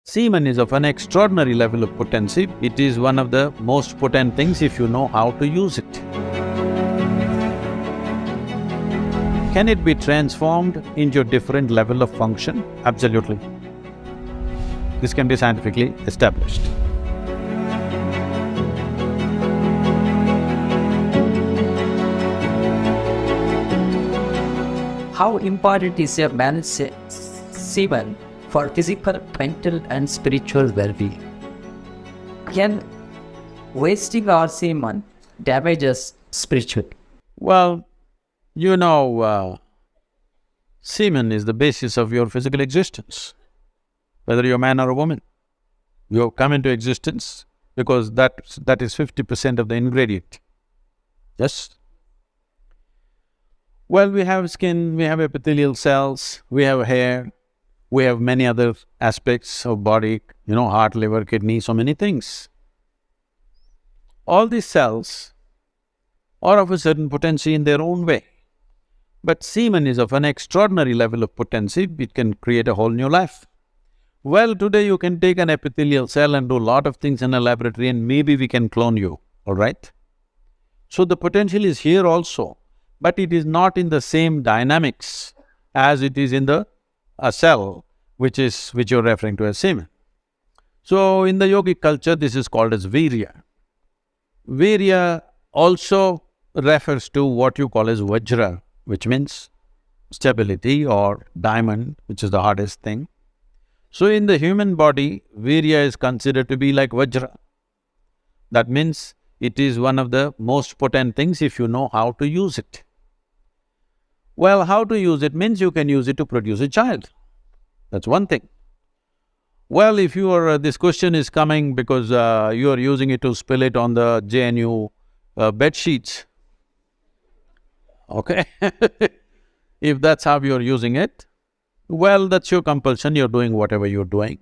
Semen is of an extraordinary level of potency. It is one of the most potent things if you know how to use it. Can it be transformed into a different level of function? Absolutely. This can be scientifically established. How important is a man's semen for physical, mental and spiritual well-being? Can wasting our semen damage us spiritually? Well, semen is the basis of your physical existence. Whether you're a man or a woman, you have come into existence because that is 50% of the ingredient. Yes? Well, we have skin, we have epithelial cells, we have hair, we have many other aspects of body, heart, liver, kidney, so many things. All these cells are of a certain potency in their own way. But semen is of an extraordinary level of potency, it can create a whole new life. Well, today you can take an epithelial cell and do a lot of things in a laboratory and maybe we can clone you, all right? So the potential is here also, but it is not in the same dynamics as it is in a cell, which you're referring to as semen. So in the yogic culture, this is called as virya. Virya also refers to what you call as vajra, which means stability, or diamond, which is the hardest thing. So in the human body, virya is considered to be like vajra. That means it is one of the most potent things if you know how to use it. Well, how to use it means you can use it to produce a child. That's one thing. Well, if you are… this question is coming because you are using it to spill it on the JNU bed sheets, okay? If that's how you're using it, well, that's your compulsion, you're doing whatever you're doing.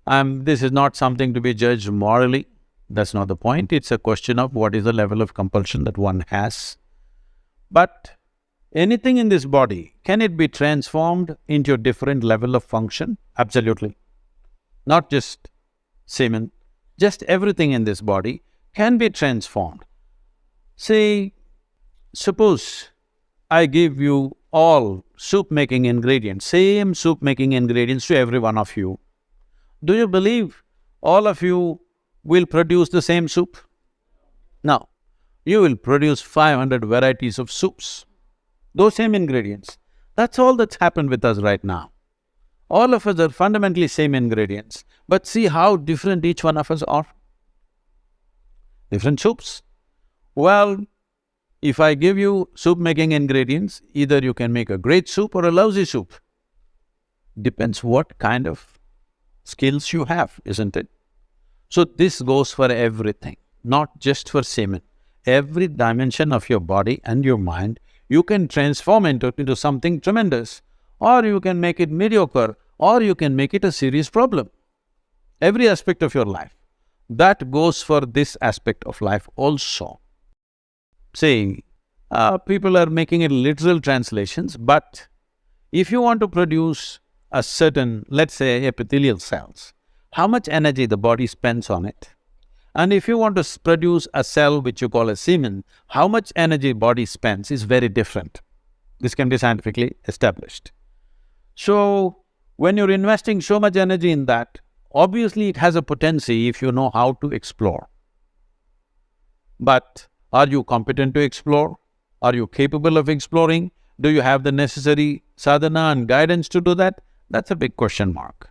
This is not something to be judged morally, that's not the point, it's a question of what is the level of compulsion that one has. But anything in this body, can it be transformed into a different level of function? Absolutely. Not just semen, just everything in this body can be transformed. Say, suppose I give you all soup-making ingredients, same soup-making ingredients to every one of you. Do you believe all of you will produce the same soup? No. You will produce 500 varieties of soups. Those same ingredients. That's all that's happened with us right now. All of us are fundamentally same ingredients, but see how different each one of us are. Different soups. Well, if I give you soup-making ingredients, either you can make a great soup or a lousy soup. Depends what kind of skills you have, isn't it? So this goes for everything, not just for semen. Every dimension of your body and your mind, you can transform into something tremendous, or you can make it mediocre, or you can make it a serious problem. Every aspect of your life. That goes for this aspect of life also. Say, people are making it literal translations, but if you want to produce a certain, let's say, epithelial cells, how much energy the body spends on it? And if you want to produce a cell which you call a semen, how much energy body spends is very different. This can be scientifically established. So, when you're investing so much energy in that, obviously it has a potency if you know how to explore. But are you competent to explore? Are you capable of exploring? Do you have the necessary sadhana and guidance to do that? That's a big question mark.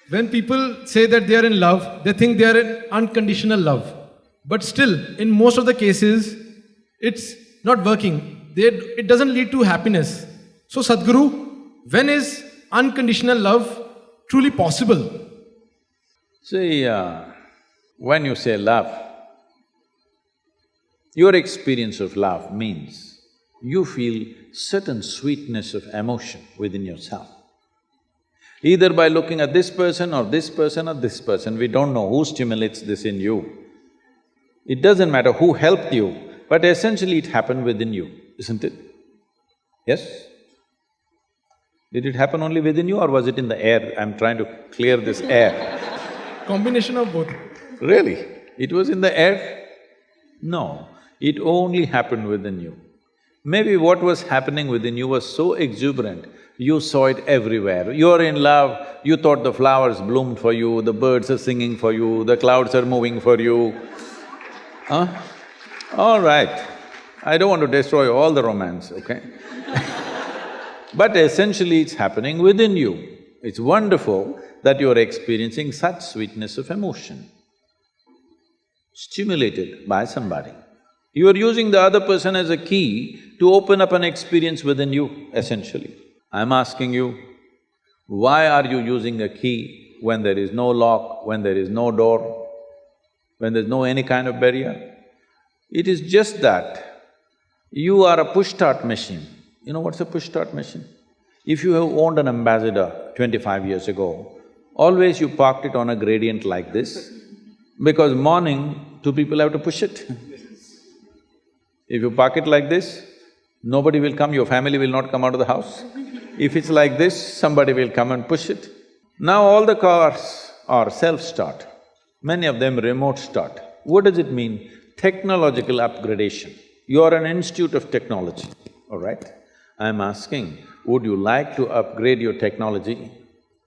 When people say that they are in love, they think they are in unconditional love. But still, in most of the cases, it's not working. It doesn't lead to happiness. So Sadhguru, when is unconditional love truly possible? See, when you say love, your experience of love means you feel certain sweetness of emotion within yourself. Either by looking at this person or this person or this person, we don't know who stimulates this in you. It doesn't matter who helped you, but essentially it happened within you, isn't it? Yes? Did it happen only within you or was it in the air? I'm trying to clear this air. Combination of both. Really? It was in the air? No, it only happened within you. Maybe what was happening within you was so exuberant, you saw it everywhere. You're in love, you thought the flowers bloomed for you, the birds are singing for you, the clouds are moving for you. Huh? All right, I don't want to destroy all the romance, okay? But essentially it's happening within you. It's wonderful that you're experiencing such sweetness of emotion, stimulated by somebody. You are using the other person as a key to open up an experience within you, essentially. I'm asking you, why are you using a key when there is no lock, when there is no door, when there's no any kind of barrier? It is just that you are a push-start machine. You know what's a push-start machine? If you have owned an Ambassador 25 years ago, always you parked it on a gradient like this, because morning, two people have to push it. If you park it like this, nobody will come, your family will not come out of the house. If it's like this, somebody will come and push it. Now all the cars are self-start, many of them remote start. What does it mean? Technological upgradation. You are an institute of technology, all right? I'm asking, would you like to upgrade your technology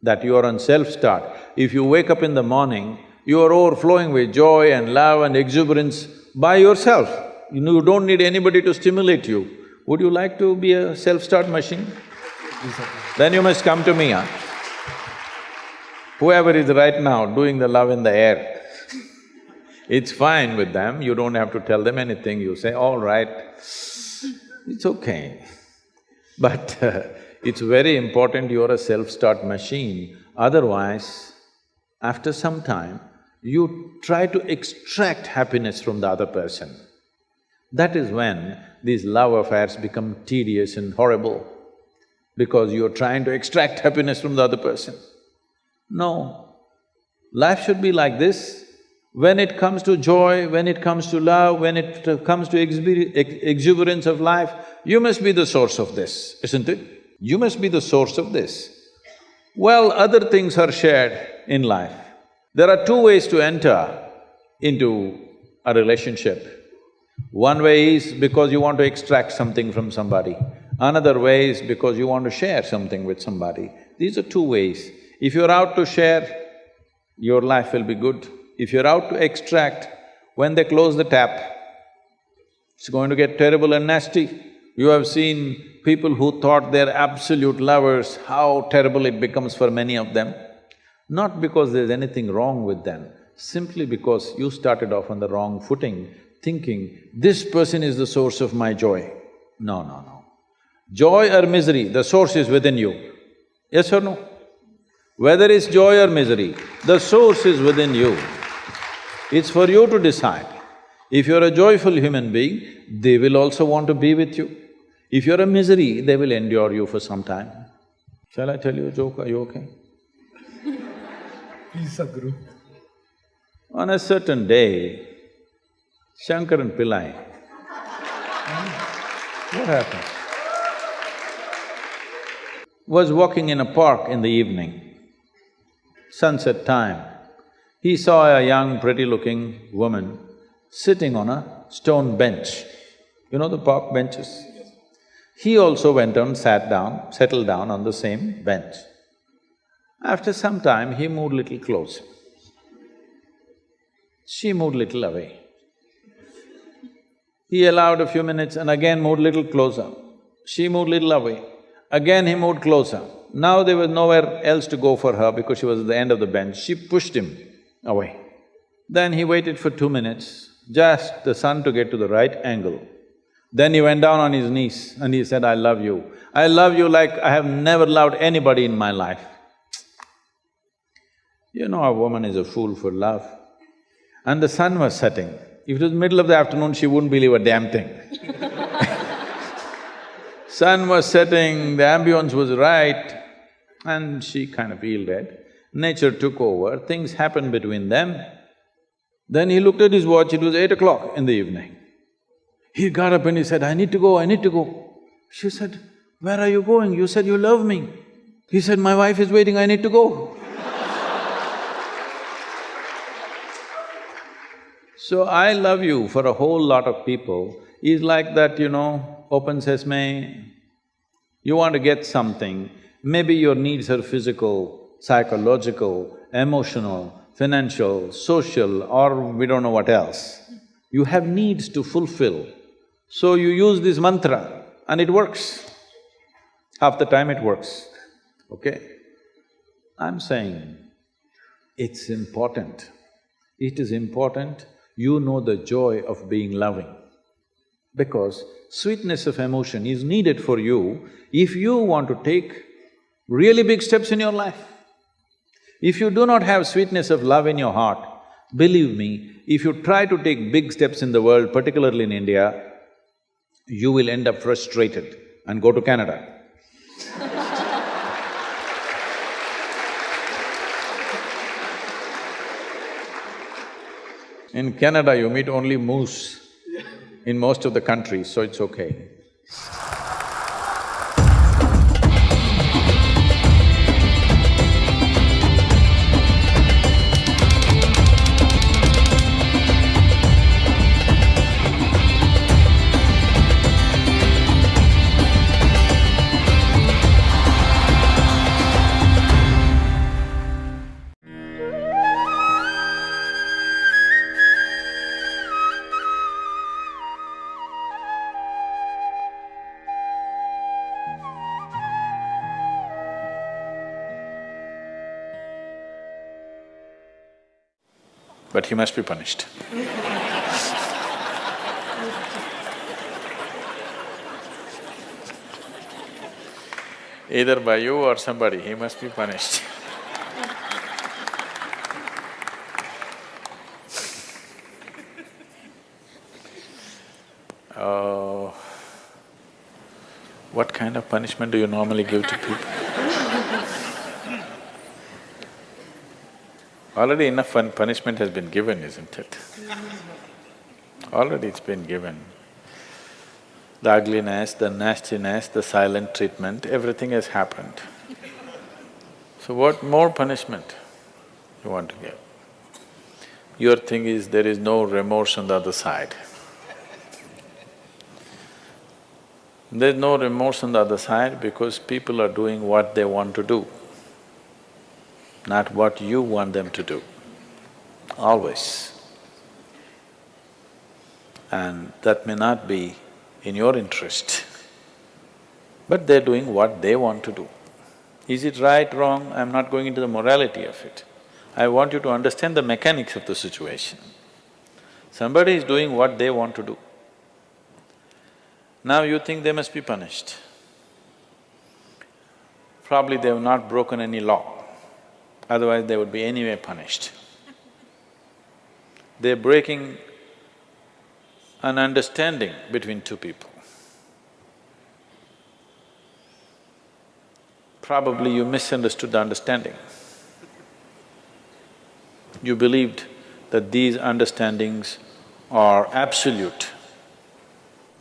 that you are on self-start? If you wake up in the morning, you are overflowing with joy and love and exuberance by yourself. You don't need anybody to stimulate you. Would you like to be a self-start machine? Then you must come to me, huh? Whoever is right now doing the love in the air, it's fine with them, you don't have to tell them anything, you say, all right, it's okay. But it's very important you're a self-start machine, otherwise, after some time, you try to extract happiness from the other person. That is when these love affairs become tedious and horrible, because you're trying to extract happiness from the other person. No, life should be like this. When it comes to joy, when it comes to love, when it comes to exuberance of life, you must be the source of this, isn't it? You must be the source of this. Well, other things are shared in life. There are two ways to enter into a relationship. One way is because you want to extract something from somebody. Another way is because you want to share something with somebody. These are two ways. If you're out to share, your life will be good. If you're out to extract, when they close the tap, it's going to get terrible and nasty. You have seen people who thought they're absolute lovers, how terrible it becomes for many of them. Not because there's anything wrong with them, simply because you started off on the wrong footing, thinking, this person is the source of my joy. No, no, no. Joy or misery, the source is within you. Yes or no? Whether it's joy or misery, the source is within you. It's for you to decide. If you're a joyful human being, they will also want to be with you. If you're a misery, they will endure you for some time. Shall I tell you a joke? Are you okay? Please, Sadhguru. On a certain day, Shankaran Pillai, what happened? Was walking in a park in the evening, sunset time. He saw a young, pretty-looking woman sitting on a stone bench. You know the park benches? He also went and sat down, settled down on the same bench. After some time, he moved little closer. She moved little away. He allowed a few minutes and again moved little closer. She moved little away. Again he moved closer. Now there was nowhere else to go for her because she was at the end of the bench. She pushed him away. Then he waited for 2 minutes, just the sun to get to the right angle. Then he went down on his knees and he said, I love you. I love you like I have never loved anybody in my life. You know, a woman is a fool for love. And the sun was setting. If it was middle of the afternoon, she wouldn't believe a damn thing. Sun was setting, the ambience was right, and she kind of yielded. Nature took over, things happened between them. Then he looked at his watch, it was 8 o'clock in the evening. He got up and he said, I need to go, I need to go. She said, where are you going? You said you love me. He said, my wife is waiting, I need to go. So, I love you for a whole lot of people is like that, open sesame. You want to get something, maybe your needs are physical, psychological, emotional, financial, social, or we don't know what else. You have needs to fulfill. So you use this mantra and it works. Half the time it works, okay? I'm saying it's important. It is important you know the joy of being loving. Because sweetness of emotion is needed for you if you want to take really big steps in your life. If you do not have sweetness of love in your heart, believe me, if you try to take big steps in the world, particularly in India, you will end up frustrated and go to Canada. In Canada, you meet only moose in most of the countries, so it's okay. But he must be punished. Either by you or somebody, he must be punished. Oh, what kind of punishment do you normally give to people? Already enough punishment has been given, isn't it? Already it's been given. The ugliness, the nastiness, the silent treatment, everything has happened. So what more punishment you want to give? Your thing is there is no remorse on the other side. There's no remorse on the other side because people are doing what they want to do, not what you want them to do, always. And that may not be in your interest, but they're doing what they want to do. Is it right, wrong? I'm not going into the morality of it. I want you to understand the mechanics of the situation. Somebody is doing what they want to do. Now you think they must be punished. Probably they have not broken any law, otherwise they would be anyway punished. They're breaking an understanding between two people. Probably you misunderstood the understanding. You believed that these understandings are absolute.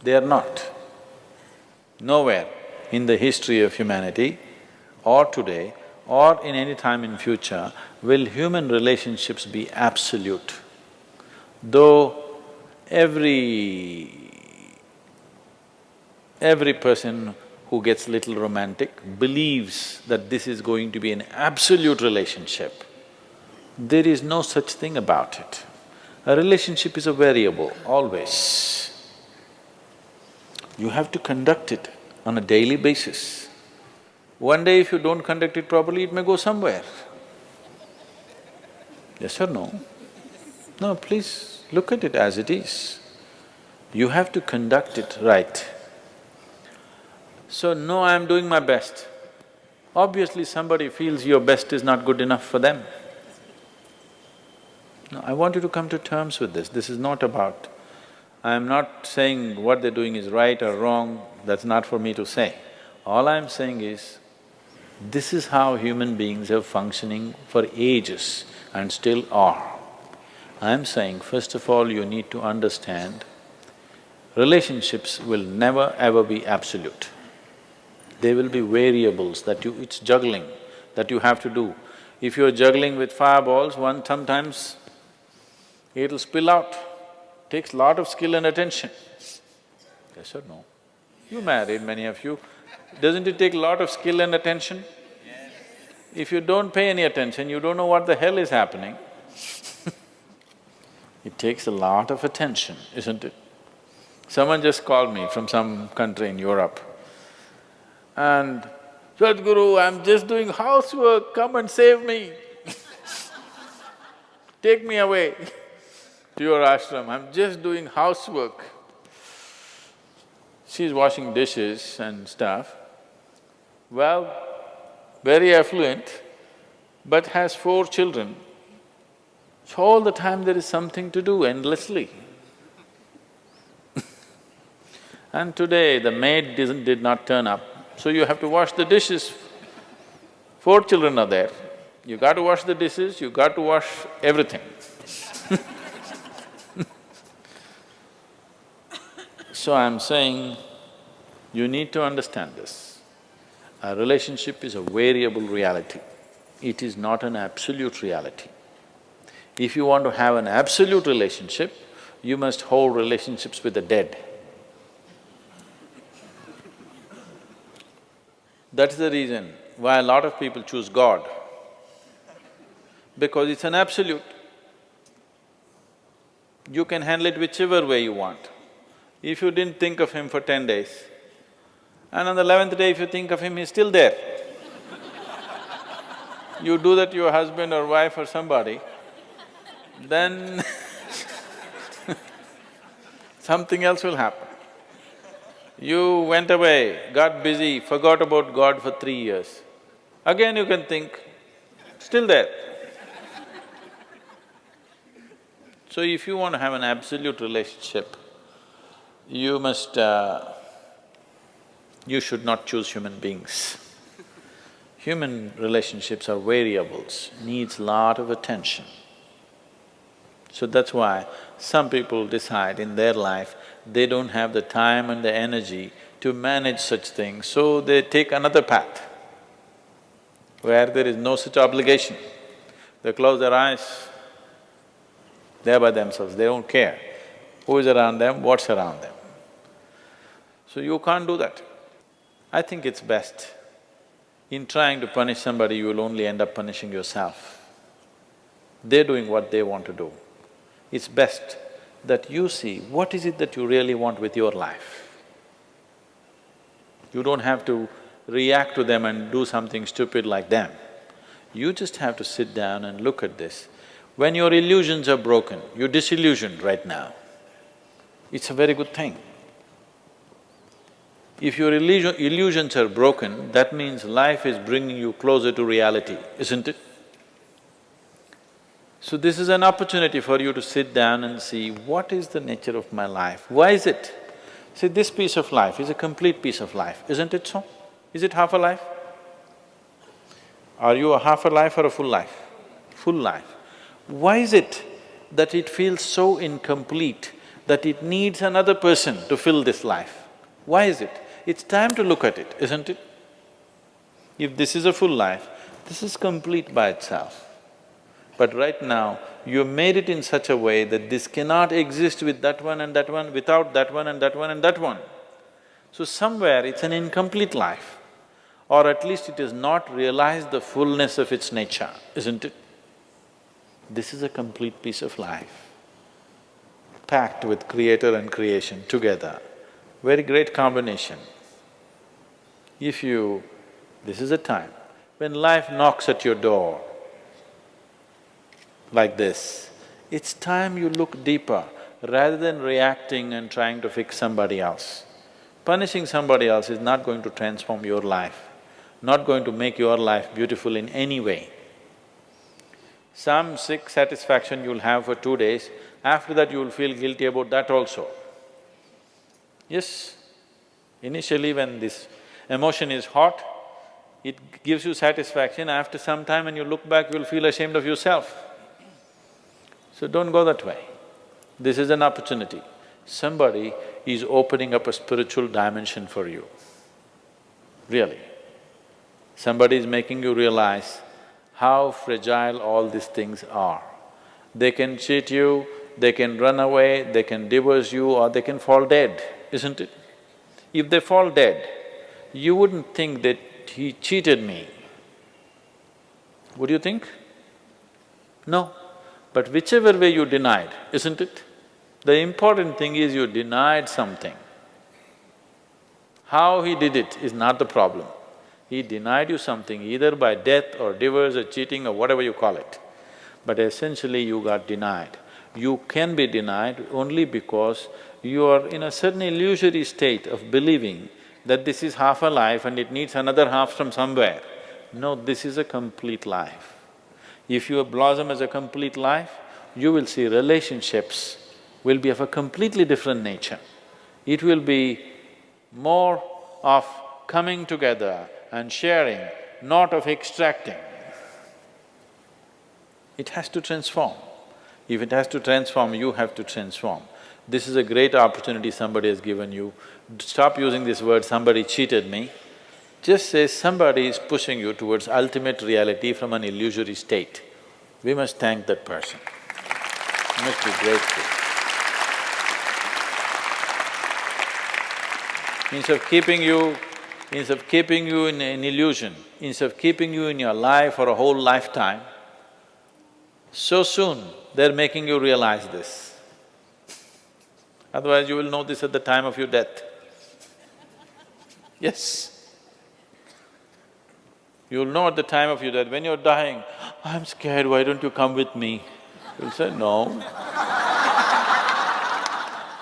They are not. Nowhere in the history of humanity or today or in any time in future will human relationships be absolute. Though every person who gets little romantic believes that this is going to be an absolute relationship, there is no such thing about it. A relationship is a variable, always. You have to conduct it on a daily basis. One day if you don't conduct it properly, it may go somewhere. Yes or no? No, please look at it as it is. You have to conduct it right. So, no, I'm doing my best. Obviously somebody feels your best is not good enough for them. No, I want you to come to terms with this. This is not about I'm not saying what they're doing is right or wrong, that's not for me to say. All I'm saying is, this is how human beings are functioning for ages and still are. I'm saying, first of all, you need to understand, relationships will never ever be absolute. There will be variables that it's juggling that you have to do. If you're juggling with fireballs, sometimes it'll spill out. Takes lot of skill and attention. Yes or no? You married, many of you. Doesn't it take a lot of skill and attention? Yes. If you don't pay any attention, you don't know what the hell is happening. It takes a lot of attention, isn't it? Someone just called me from some country in Europe and, "Sadhguru, I'm just doing housework, come and save me." "Take me away to your ashram, I'm just doing housework." She's washing dishes and stuff. Well, very affluent, but has 4 children. So all the time there is something to do endlessly. And today the maid did not turn up, so you have to wash the dishes. 4 children are there, you got to wash the dishes, you got to wash everything. So I'm saying, you need to understand this. A relationship is a variable reality. It is not an absolute reality. If you want to have an absolute relationship, you must hold relationships with the dead. That's the reason why a lot of people choose God, because it's an absolute. You can handle it whichever way you want. If you didn't think of him for 10 days, and on the 11th day if you think of him, he's still there. You do that to your husband or wife or somebody, then something else will happen. You went away, got busy, forgot about God for 3 years. Again you can think, still there. So if you want to have an absolute relationship, you should not choose human beings. Human relationships are variables, needs lot of attention. So that's why some people decide in their life, they don't have the time and the energy to manage such things, so they take another path where there is no such obligation. They close their eyes, they're by themselves, they don't care who is around them, what's around them. So you can't do that. I think it's best, in trying to punish somebody, you will only end up punishing yourself. They're doing what they want to do. It's best that you see what is it that you really want with your life. You don't have to react to them and do something stupid like them. You just have to sit down and look at this. When your illusions are broken, you're disillusioned right now, it's a very good thing. If your illusions are broken, that means life is bringing you closer to reality, isn't it? So this is an opportunity for you to sit down and see, what is the nature of my life? Why is it? See, this piece of life is a complete piece of life, isn't it so? Is it half a life? Are you a half a life or a full life? Full life. Why is it that it feels so incomplete that it needs another person to fill this life? Why is it? It's time to look at it, isn't it? If this is a full life, this is complete by itself. But right now, you made it in such a way that this cannot exist with that one and that one, without that one and that one and that one. So somewhere it's an incomplete life, or at least it has not realized the fullness of its nature, isn't it? This is a complete piece of life, packed with creator and creation together. Very great combination. If you… this is a time when life knocks at your door like this, it's time you look deeper rather than reacting and trying to fix somebody else. Punishing somebody else is not going to transform your life, not going to make your life beautiful in any way. Some sick satisfaction you'll have for 2 days, after that you'll feel guilty about that also. Yes, initially when this emotion is hot, it gives you satisfaction. After some time when you look back, you'll feel ashamed of yourself. So don't go that way. This is an opportunity. Somebody is opening up a spiritual dimension for you, really. Somebody is making you realize how fragile all these things are. They can cheat you, they can run away, they can divorce you, or they can fall dead, isn't it? If they fall dead, you wouldn't think that he cheated me. Would you think? No. But whichever way you denied, isn't it? The important thing is you denied something. How he did it is not the problem. He denied you something either by death or divorce or cheating or whatever you call it. But essentially you got denied. You can be denied only because you are in a certain illusory state of believing that this is half a life and it needs another half from somewhere. No, this is a complete life. If you blossom as a complete life, you will see relationships will be of a completely different nature. It will be more of coming together and sharing, not of extracting. It has to transform. If it has to transform, you have to transform. This is a great opportunity somebody has given you. Stop using this word, somebody cheated me. Just say somebody is pushing you towards ultimate reality from an illusory state. We must thank that person. We must be grateful. Instead of keeping you in an illusion, instead of keeping you in your life for a whole lifetime, so soon they're making you realize this. Otherwise you will know this at the time of your death. Yes. You'll know at the time of your death, when you're dying, I'm scared, why don't you come with me? You'll say, no.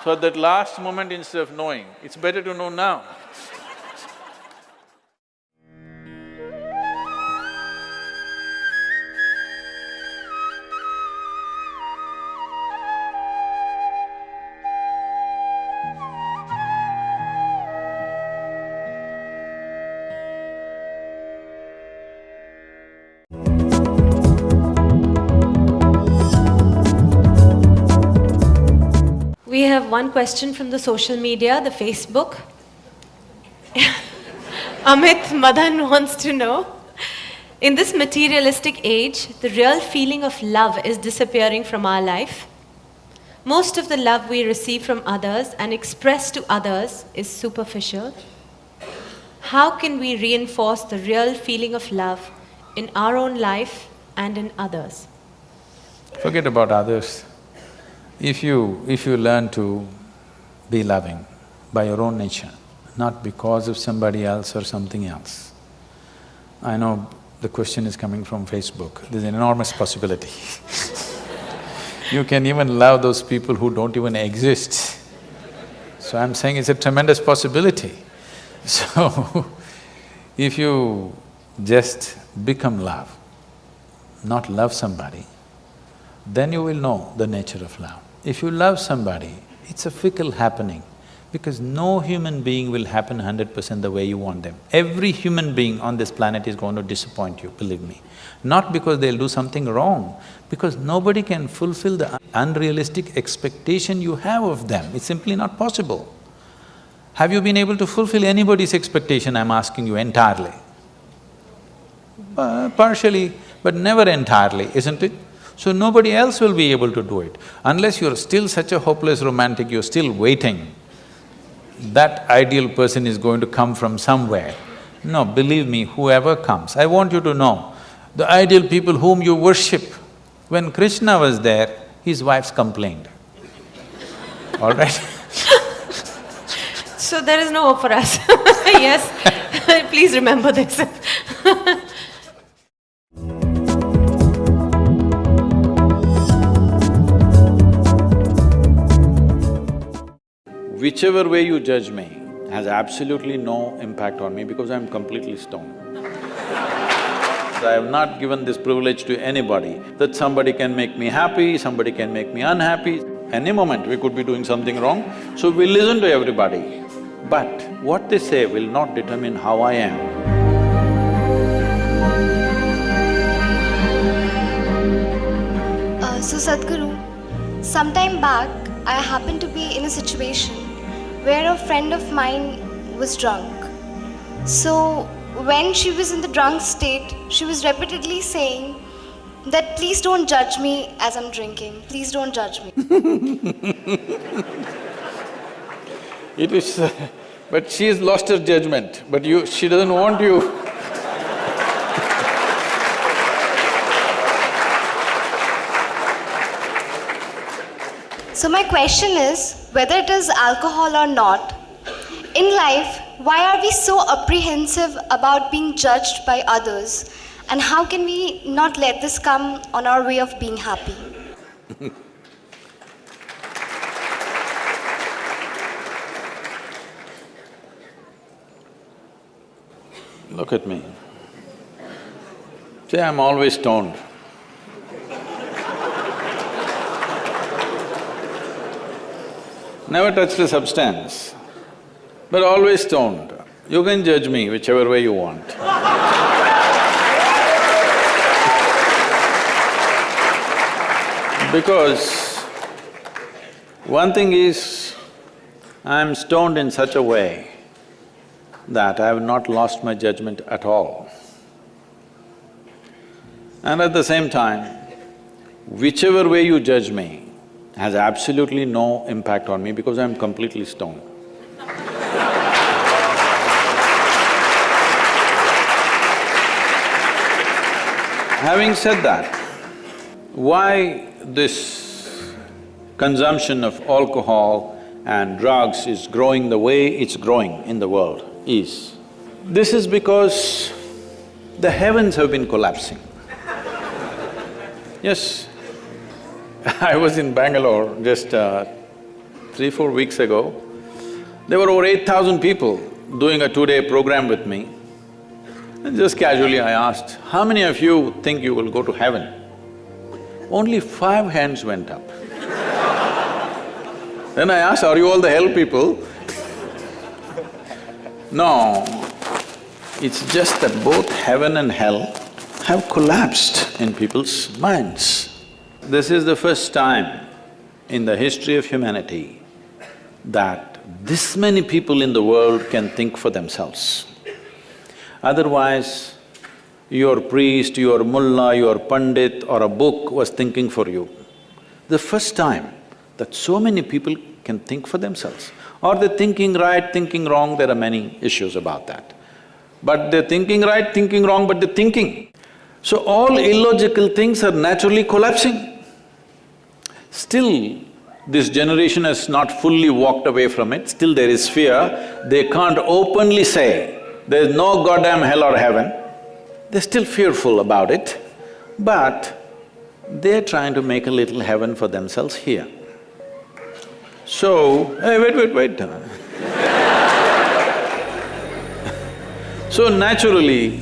So at that last moment, instead of knowing, it's better to know now. We have one question from the social media, the Facebook. Amit Madan wants to know, in this materialistic age, the real feeling of love is disappearing from our life. Most of the love we receive from others and express to others is superficial. How can we reinforce the real feeling of love in our own life and in others? Forget about others. If you learn to be loving by your own nature, not because of somebody else or something else. I know the question is coming from Facebook, there's an enormous possibility. You can even love those people who don't even exist. So I'm saying it's a tremendous possibility. So, if you just become love, not love somebody, then you will know the nature of love. If you love somebody, it's a fickle happening, because no human being will happen 100% the way you want them. Every human being on this planet is going to disappoint you, believe me. Not because they'll do something wrong, because nobody can fulfill the unrealistic expectation you have of them, it's simply not possible. Have you been able to fulfill anybody's expectation, I'm asking you, entirely? Partially, but never entirely, isn't it? So nobody else will be able to do it. Unless you're still such a hopeless romantic, you're still waiting, that ideal person is going to come from somewhere. No, believe me, whoever comes, I want you to know, the ideal people whom you worship, when Krishna was there, his wives complained, all right? So there is no hope for us. Yes, please remember this. Whichever way you judge me has absolutely no impact on me because I'm completely stoned. I have not given this privilege to anybody, that somebody can make me happy, somebody can make me unhappy. Any moment we could be doing something wrong, so we listen to everybody. But what they say will not determine how I am. So Sadhguru, sometime back I happened to be in a situation where a friend of mine was drunk. So when she was in the drunk state, she was repeatedly saying that please don't judge me as I'm drinking, please don't judge me. It is… but she has lost her judgment, but she doesn't want you. So my question is, whether it is alcohol or not, in life, why are we so apprehensive about being judged by others? And how can we not let this come on our way of being happy? Look at me. See, I'm always stoned. Never touched a substance, but always stoned. You can judge me whichever way you want. Because one thing is, I'm stoned in such a way that I have not lost my judgment at all. And at the same time, whichever way you judge me has absolutely no impact on me because I'm completely stoned. Having said that, why this consumption of alcohol and drugs is growing the way it's growing in the world is, this is because the heavens have been collapsing. Yes, I was in Bangalore just 3-4 weeks ago. There were over 8,000 people doing a 2-day program with me. And just casually I asked, how many of you think you will go to heaven? Only 5 hands went up. Then I asked, are you all the hell people? No, it's just that both heaven and hell have collapsed in people's minds. This is the first time in the history of humanity that this many people in the world can think for themselves. Otherwise, your priest, your mullah, your pandit or a book was thinking for you. The first time that so many people can think for themselves. Are they thinking right, thinking wrong? There are many issues about that. But they're thinking right, thinking wrong, but they're thinking. So all illogical things are naturally collapsing. Still, this generation has not fully walked away from it, still there is fear. They can't openly say, there's no goddamn hell or heaven. They're still fearful about it, but they're trying to make a little heaven for themselves here. So, hey, wait. So naturally,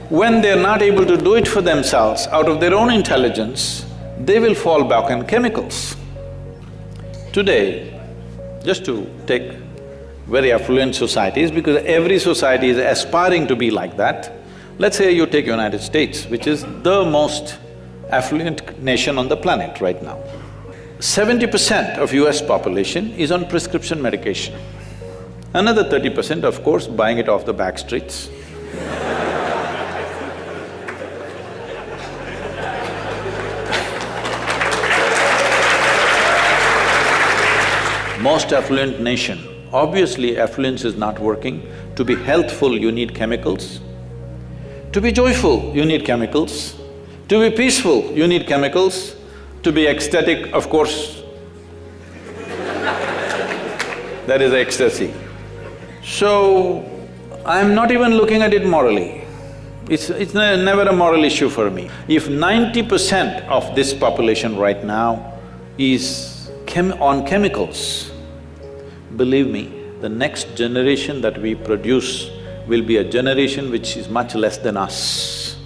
when they're not able to do it for themselves out of their own intelligence, they will fall back on chemicals. Today, just to take very affluent societies, because every society is aspiring to be like that, let's say you take United States, which is the most affluent nation on the planet right now. 70% of US population is on prescription medication. Another 30%, of course, buying it off the back streets. Most affluent nation, obviously affluence is not working. To be healthful, you need chemicals. To be joyful, you need chemicals. To be peaceful, you need chemicals. To be ecstatic, of course, that is ecstasy. So, I'm not even looking at it morally. It's never a moral issue for me. If 90% of this population right now is on chemicals, believe me, the next generation that we produce will be a generation which is much less than us.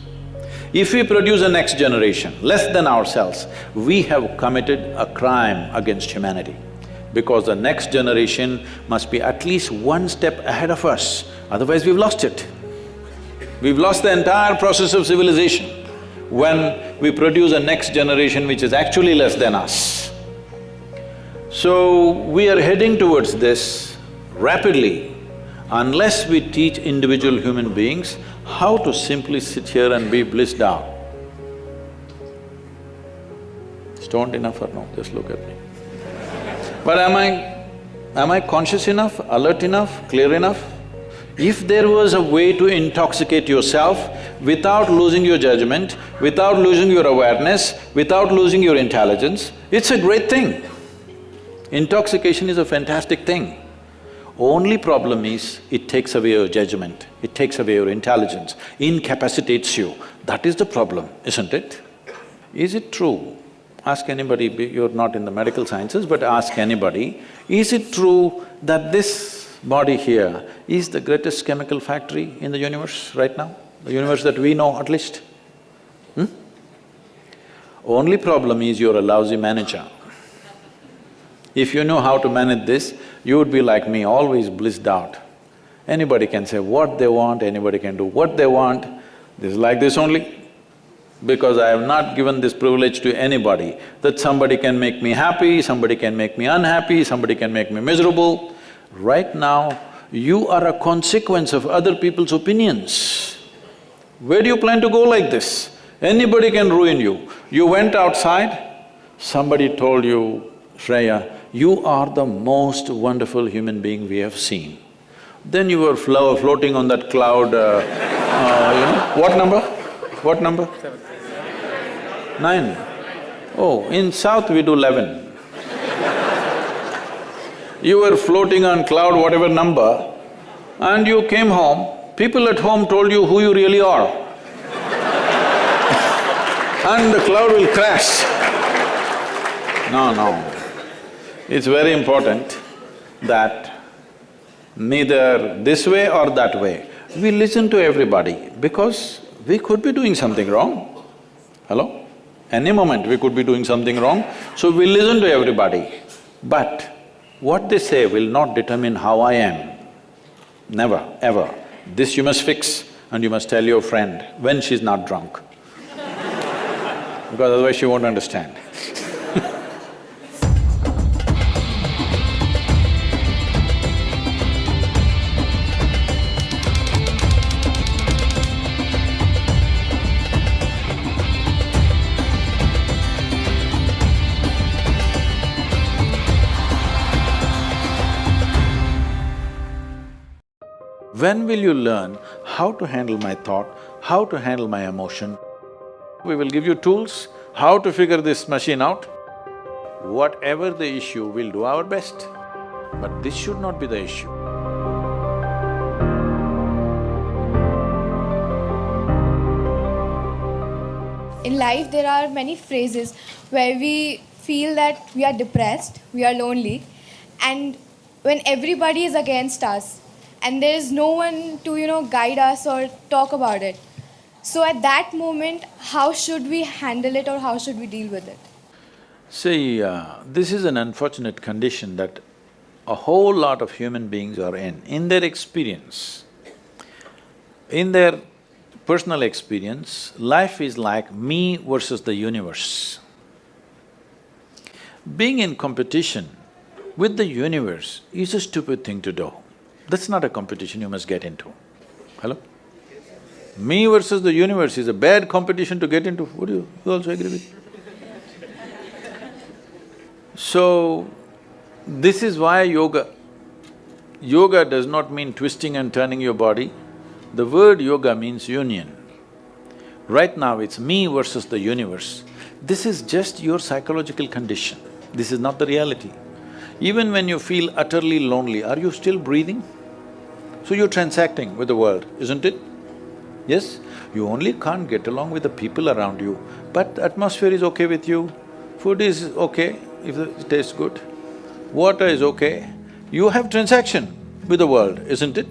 If we produce a next generation less than ourselves, we have committed a crime against humanity. Because the next generation must be at least one step ahead of us, otherwise we've lost it. We've lost the entire process of civilization when we produce a next generation which is actually less than us. So, we are heading towards this rapidly unless we teach individual human beings how to simply sit here and be blissed out. Stoned enough or no? Just look at me. But am I conscious enough, alert enough, clear enough? If there was a way to intoxicate yourself without losing your judgment, without losing your awareness, without losing your intelligence, it's a great thing. Intoxication is a fantastic thing. Only problem is, it takes away your judgment, it takes away your intelligence, incapacitates you. That is the problem, isn't it? Is it true? Ask anybody, you're not in the medical sciences, but ask anybody, is it true that this body here is the greatest chemical factory in the universe right now? The universe that we know at least? Only problem is you're a lousy manager. If you know how to manage this, you would be like me, always blissed out. Anybody can say what they want, anybody can do what they want. This is like this only. Because I have not given this privilege to anybody, that somebody can make me happy, somebody can make me unhappy, somebody can make me miserable. Right now, you are a consequence of other people's opinions. Where do you plan to go like this? Anybody can ruin you. You went outside, somebody told you, Shreya, you are the most wonderful human being we have seen. Then you were floating on that cloud, what number? What number? 9. Oh, in South we do 11. You were floating on cloud whatever number and you came home, people at home told you who you really are. And the cloud will crash. No. It's very important that neither this way or that way, we listen to everybody because we could be doing something wrong. Hello? Any moment we could be doing something wrong, so we listen to everybody. But what they say will not determine how I am. Never, ever. This you must fix and you must tell your friend when she's not drunk. Because otherwise she won't understand. When will you learn how to handle my thought, how to handle my emotion? We will give you tools, how to figure this machine out. Whatever the issue, we'll do our best. But this should not be the issue. In life, there are many phases where we feel that we are depressed, we are lonely, and when everybody is against us, and there is no one to, guide us or talk about it. So at that moment, how should we handle it or how should we deal with it? See, this is an unfortunate condition that a whole lot of human beings are in their experience. In their personal experience, life is like me versus the universe. Being in competition with the universe is a stupid thing to do. That's not a competition you must get into. Hello? Me versus the universe is a bad competition to get into. Would you also agree with me? So, this is why yoga. Yoga does not mean twisting and turning your body. The word yoga means union. Right now it's me versus the universe. This is just your psychological condition. This is not the reality. Even when you feel utterly lonely, are you still breathing? So you're transacting with the world, isn't it? Yes? You only can't get along with the people around you, but the atmosphere is okay with you, food is okay if it tastes good, water is okay. You have transaction with the world, isn't it?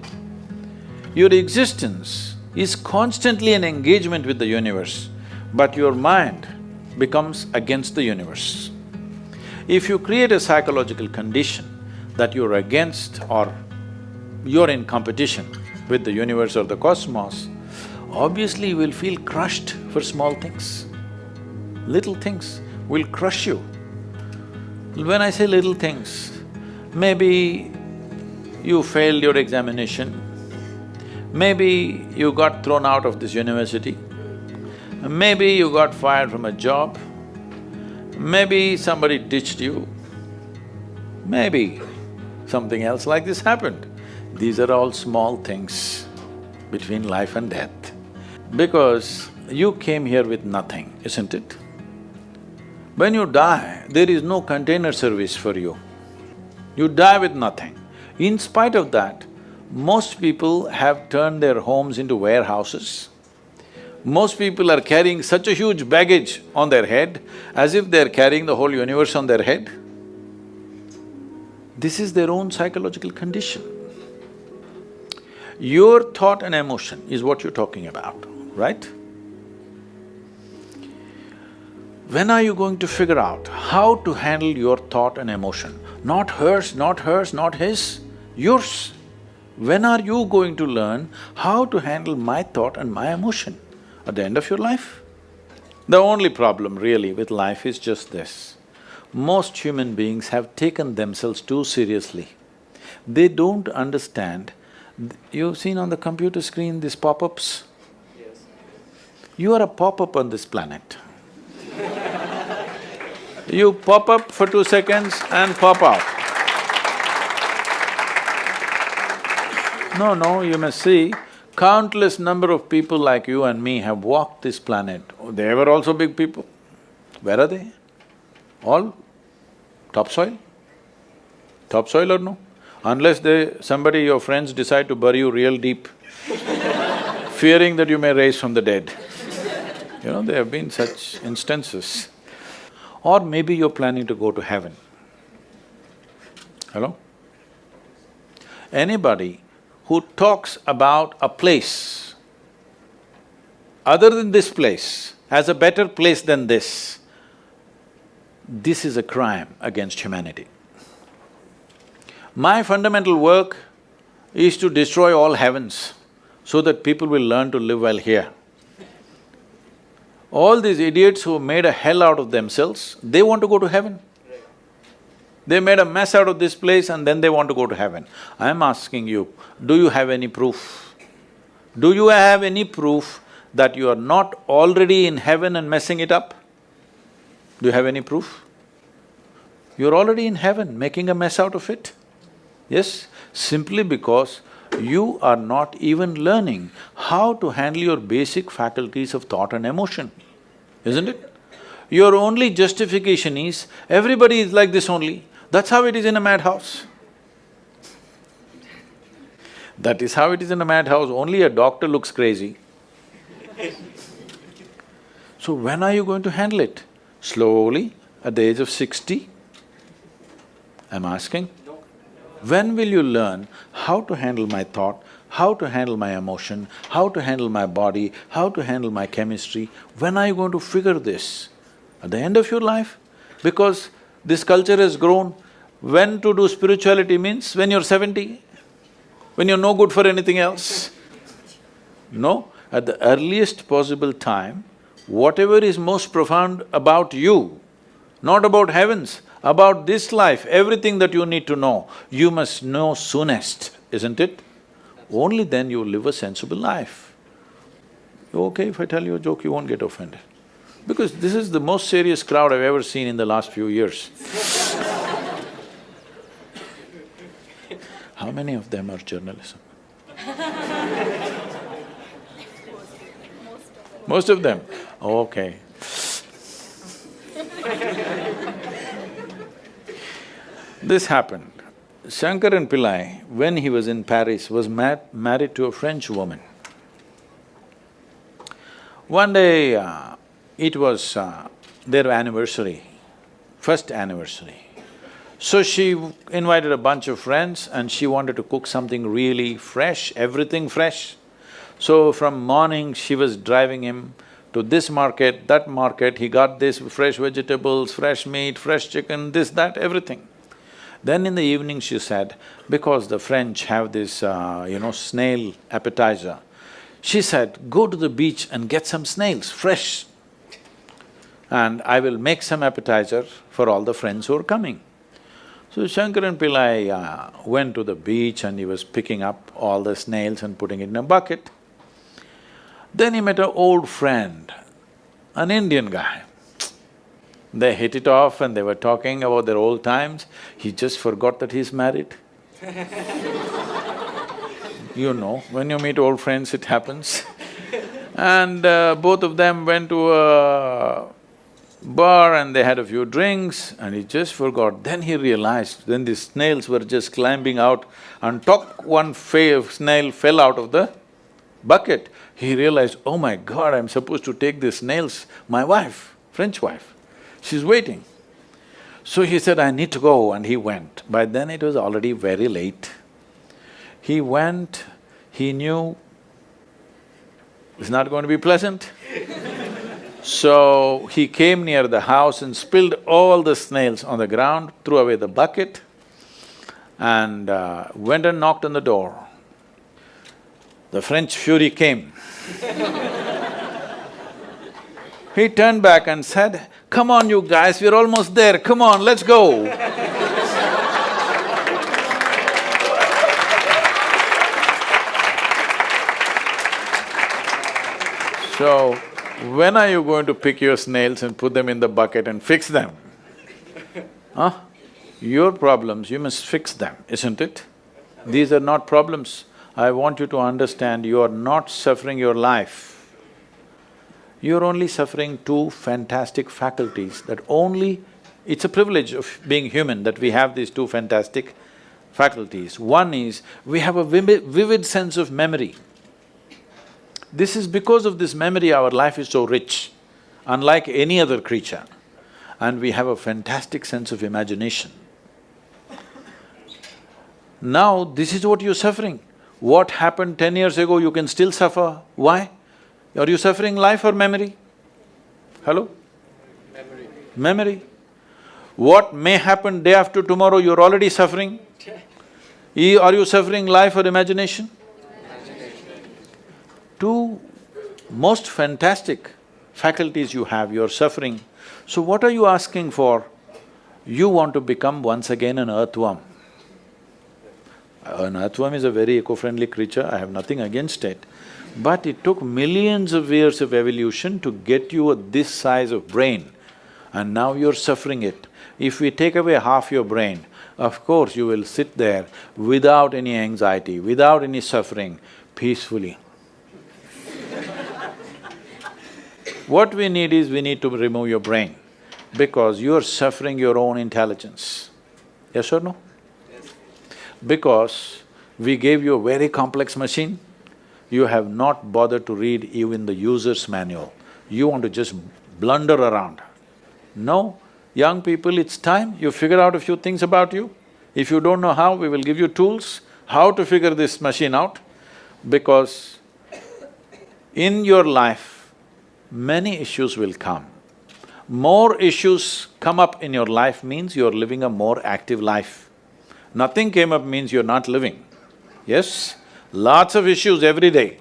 Your existence is constantly an engagement with the universe, but your mind becomes against the universe. If you create a psychological condition that you're against or you're in competition with the universe or the cosmos, obviously you will feel crushed for small things. Little things will crush you. When I say little things, maybe you failed your examination, maybe you got thrown out of this university, maybe you got fired from a job, maybe somebody ditched you, maybe something else like this happened. These are all small things between life and death. Because you came here with nothing, isn't it? When you die, there is no container service for you. You die with nothing. In spite of that, most people have turned their homes into warehouses. Most people are carrying such a huge baggage on their head as if they're carrying the whole universe on their head. This is their own psychological condition. Your thought and emotion is what you're talking about, right? When are you going to figure out how to handle your thought and emotion? Not hers, not hers, not his, yours. When are you going to learn how to handle my thought and my emotion? At the end of your life? The only problem really with life is just this. Most human beings have taken themselves too seriously. They don't understand. You've seen on the computer screen these pop-ups? Yes. You are a pop-up on this planet. You pop up for 2 seconds and pop out. No, you must see, countless number of people like you and me have walked this planet. They were also big people. Where are they? All topsoil? Topsoil or no? Unless somebody, your friends decide to bury you real deep, fearing that you may rise from the dead. You know, there have been such instances. Or maybe you're planning to go to heaven. Hello? Anybody who talks about a place other than this place as a better place than this is a crime against humanity. My fundamental work is to destroy all heavens so that people will learn to live well here. All these idiots who made a hell out of themselves, they want to go to heaven. They made a mess out of this place and then they want to go to heaven. I am asking you, do you have any proof? Do you have any proof that you are not already in heaven and messing it up? Do you have any proof? You're already in heaven, making a mess out of it. Yes, simply because you are not even learning how to handle your basic faculties of thought and emotion, isn't it? Your only justification is, everybody is like this only, that's how it is in a madhouse. That is how it is in a madhouse, only a doctor looks crazy. So when are you going to handle it? Slowly, at the age of 60? I'm asking. When will you learn how to handle my thought, how to handle my emotion, how to handle my body, how to handle my chemistry? When are you going to figure this? At the end of your life? Because this culture has grown, when to do spirituality means when you're 70, when you're no good for anything else. No, at the earliest possible time, whatever is most profound about you, not about heavens, about this life, everything that you need to know, you must know soonest, isn't it? Only then you will live a sensible life. Okay, if I tell you a joke, you won't get offended. Because this is the most serious crowd I've ever seen in the last few years. How many of them are journalism? Most of them? Okay. This happened. Shankaran Pillai, when he was in Paris, was married to a French woman. One day, it was their anniversary, first anniversary. So she invited a bunch of friends and she wanted to cook something really fresh, everything fresh. So from morning, she was driving him to this market, that market, he got this fresh vegetables, fresh meat, fresh chicken, this, that, everything. Then in the evening she said, because the French have this, snail appetizer, she said, go to the beach and get some snails, fresh, and I will make some appetizer for all the friends who are coming. So Shankaran Pillai went to the beach and he was picking up all the snails and putting it in a bucket. Then he met an old friend, an Indian guy. They hit it off and they were talking about their old times. He just forgot that he's married. You know, when you meet old friends, it happens. And both of them went to a bar and they had a few drinks and he just forgot. Then he realized, then the snails were just climbing out and one snail fell out of the bucket. He realized, oh my God, I'm supposed to take these snails, my wife, French wife, she's waiting. So he said, I need to go, and he went. By then it was already very late. He went, he knew it's not going to be pleasant. So he came near the house and spilled all the snails on the ground, threw away the bucket and went and knocked on the door. The French fury came. He turned back and said, come on you guys, we're almost there, come on, let's go. So, when are you going to pick your snails and put them in the bucket and fix them? Huh? Your problems, you must fix them, isn't it? These are not problems. I want you to understand, you are not suffering your life. You're only suffering two fantastic faculties that only… It's a privilege of being human that we have these two fantastic faculties. One is, we have a vivid sense of memory. This is because of this memory our life is so rich, unlike any other creature. And we have a fantastic sense of imagination. Now, this is what you're suffering. What happened 10 years ago, you can still suffer. Why? Are you suffering life or memory? Hello? Memory. What may happen day after tomorrow, you're already suffering. Are you suffering life or imagination? Two most fantastic faculties you have, you're suffering. So what are you asking for? You want to become once again an earthworm. An earthworm is a very eco-friendly creature, I have nothing against it. But it took millions of years of evolution to get you this size of brain, and now you're suffering it. If we take away half your brain, of course you will sit there without any anxiety, without any suffering, peacefully. What we need is, we need to remove your brain, because you're suffering your own intelligence. Yes or no? Because we gave you a very complex machine, you have not bothered to read even the user's manual. You want to just blunder around. No, young people, it's time you figure out a few things about you. If you don't know how, we will give you tools, how to figure this machine out. Because in your life, many issues will come. More issues come up in your life means you're living a more active life. Nothing came up means you're not living. Yes? Lots of issues every day.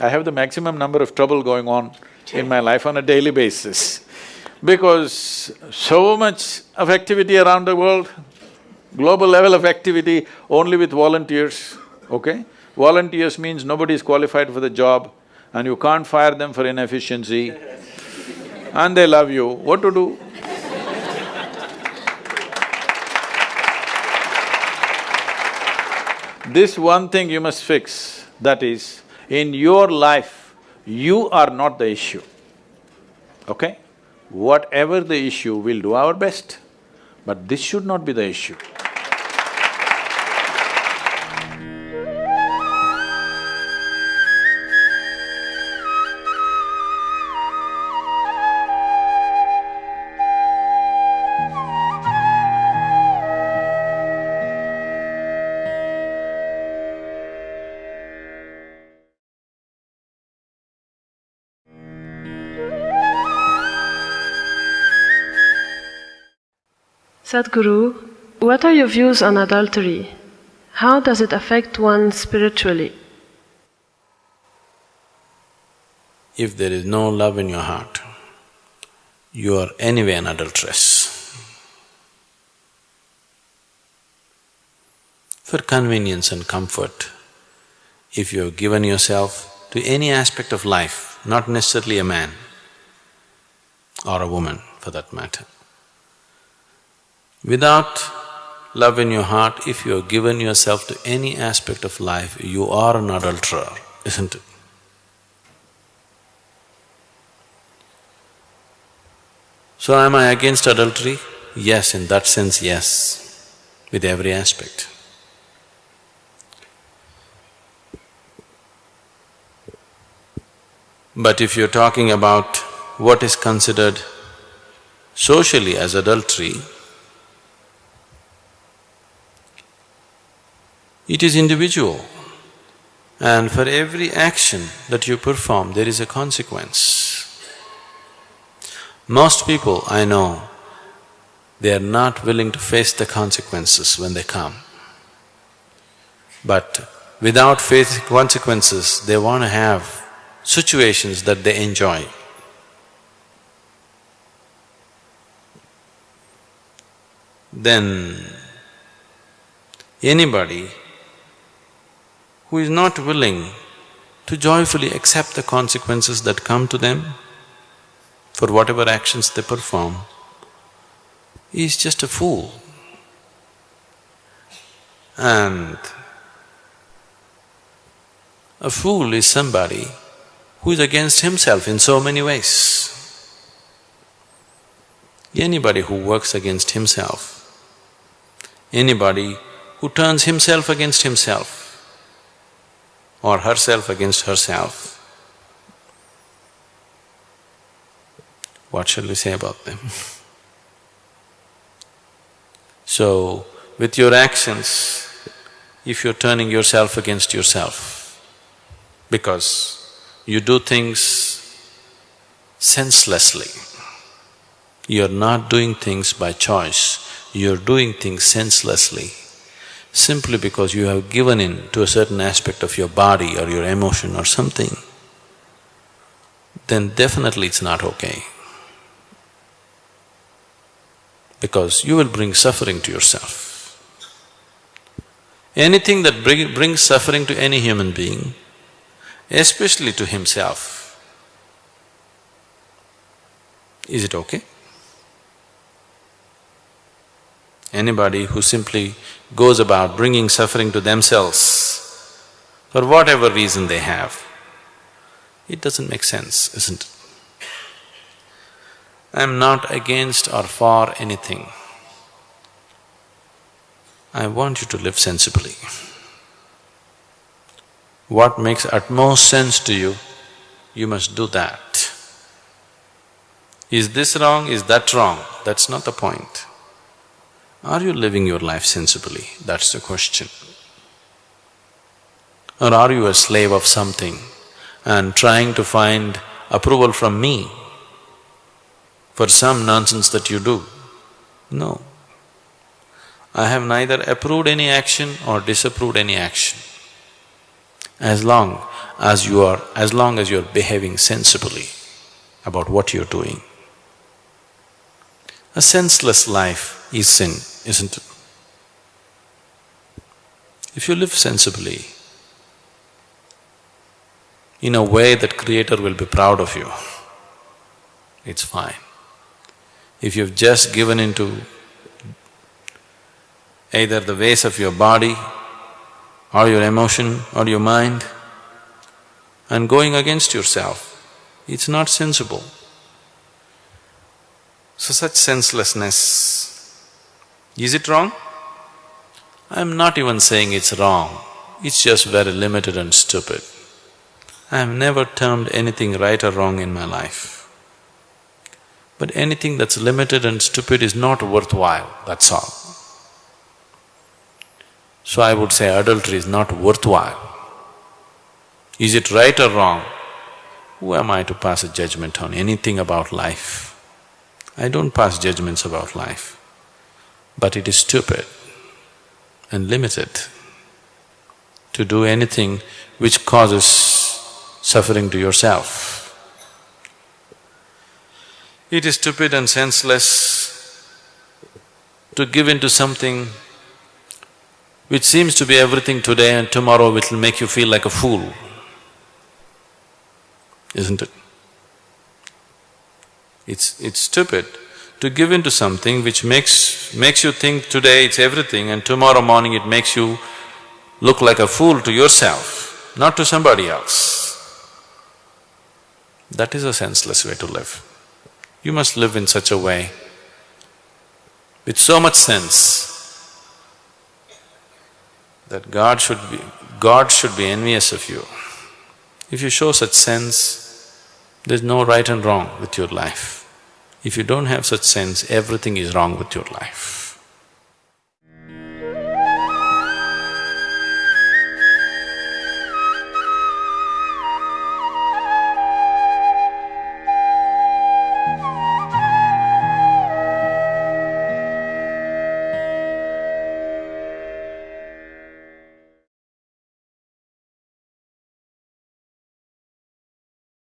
I have the maximum number of trouble going on in my life on a daily basis. Because so much of activity around the world, global level of activity only with volunteers, okay? Volunteers means nobody is qualified for the job and you can't fire them for inefficiency and they love you, what to do? This one thing you must fix, that is, in your life, you are not the issue, okay? Whatever the issue, we'll do our best, but this should not be the issue. Sadhguru, what are your views on adultery? How does it affect one spiritually? If there is no love in your heart, you are anyway an adulteress. For convenience and comfort, if you have given yourself to any aspect of life, not necessarily a man or a woman for that matter, without love in your heart, if you have given yourself to any aspect of life, you are an adulterer, isn't it? So am I against adultery? Yes, in that sense, yes, with every aspect. But if you're talking about what is considered socially as adultery, it is individual, and for every action that you perform, there is a consequence. Most people I know, they are not willing to face the consequences when they come. But without facing consequences, they want to have situations that they enjoy. Then anybody who is not willing to joyfully accept the consequences that come to them for whatever actions they perform is just a fool. And a fool is somebody who is against himself in so many ways. Anybody who works against himself, anybody who turns himself against himself or herself against herself, what shall we say about them? So, with your actions, if you're turning yourself against yourself, because you do things senselessly, you're not doing things by choice, you're doing things senselessly, simply because you have given in to a certain aspect of your body or your emotion or something, then definitely it's not okay. Because you will bring suffering to yourself. Anything that brings suffering to any human being, especially to himself, is it okay? Anybody who simply goes about bringing suffering to themselves for whatever reason they have, it doesn't make sense, isn't it? I'm not against or for anything. I want you to live sensibly. What makes utmost sense to you, you must do that. Is this wrong, is that wrong? That's not the point. Are you living your life sensibly? That's the question. Or are you a slave of something and trying to find approval from me for some nonsense that you do? No. I have neither approved any action or disapproved any action. As long as you're behaving sensibly about what you're doing. A senseless life is sin, isn't it? If you live sensibly, in a way that Creator will be proud of you, it's fine. If you've just given into either the ways of your body or your emotion or your mind and going against yourself, it's not sensible. So such senselessness, is it wrong? I'm not even saying it's wrong, it's just very limited and stupid. I have never termed anything right or wrong in my life. But anything that's limited and stupid is not worthwhile, that's all. So I would say adultery is not worthwhile. Is it right or wrong? Who am I to pass a judgment on anything about life? I don't pass judgments about life. but it is stupid and limited to do anything which causes suffering to yourself. It is stupid and senseless to give in to something which seems to be everything today and tomorrow it will make you feel like a fool, isn't it? It's stupid to give in to something which makes you think today it's everything and tomorrow morning it makes you look like a fool to yourself, not to somebody else. That is a senseless way to live. You must live in such a way, with so much sense, that God should be envious of you. If you show such sense, there's no right and wrong with your life. If you don't have such sense, everything is wrong with your life.